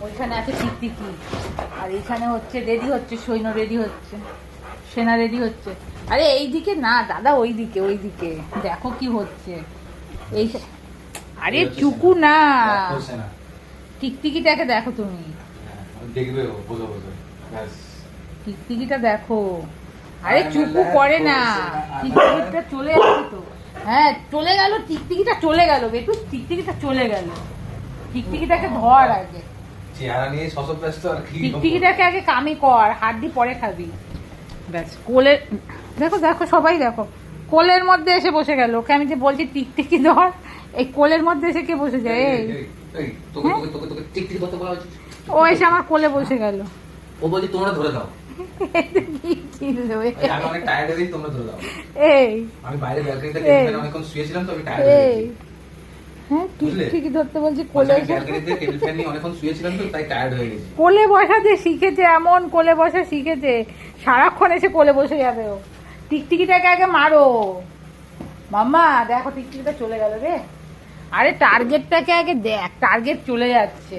ওইখানে আছে টিকটিকি, আর এইখানে হচ্ছে রেডি হচ্ছে, সৈন্য রেডি হচ্ছে, সেনা রেডি হচ্ছে। আরে এইদিকে না দাদা, ওইদিকে ওইদিকে দেখো কি হচ্ছে। এই আরে চুকু না, টিকটিকিটাকে দেখো তুমি, দেখবে বোঝো বোঝো, টিকটিকিটা দেখো। আরে চুকু করে না, টিকটিকিটা চলে যাচ্ছে তো। হ্যাঁ চলে গেল, টিকটিকিটা চলে গেল বেটু, টিকটিকিটা চলে গেল। টিকটিকিটাকে ধর আগে, চেহারা নিয়ে শশব ব্যস্ত আর কি। টিকটিকিটাকে আগে কামি কর, হাড্ডি পরে খাবি। ব্যাস কোলে দেখো, দেখো সবাই দেখো, কোলের মধ্যে এসে বসে গেল। ওকে আমি যে বলছি টিকটিকি ধর, এই কোলের মধ্যে এসে কে বসে যায়? এই তোকে তোকে তোকে তোকে টিকটিকি ধরতে বলা হচ্ছে। ও এসে আমার কোলে বসে গেল। ও বলছি তোমরা ধরে দাও। কি ছিল আমি অনেক টায়ার্ড হয়ে গেছি, তোমরা ধরে দাও। এই আমি বাইরে ব্যালকনিতে টেবিলে অনেকক্ষণ শুয়েছিলাম তো, আমি টায়ার্ড হয়ে এই গেছি। হ্যাঁ টিকটিকি ধরতে বলছি, কোলে আমি ব্যালকনিতে টেবিল ফ্যান নিয়ে অনেকক্ষণ শুয়েছিলাম তো, তাই টায়ার্ড হয়ে গেছি। কোলে বসাতে শিখেছে, এমন কোলে বসা শিখেছে, সারাক্ষণ এসে কোলে বসে যাবে ও। টিকটিকিটাকে আগে মারো মাম্মা, দেখো টিকটিকিটা চলে গেল রে। আরে টার্গেটটাকে আগে দেখ, টার্গেট চলে যাচ্ছে।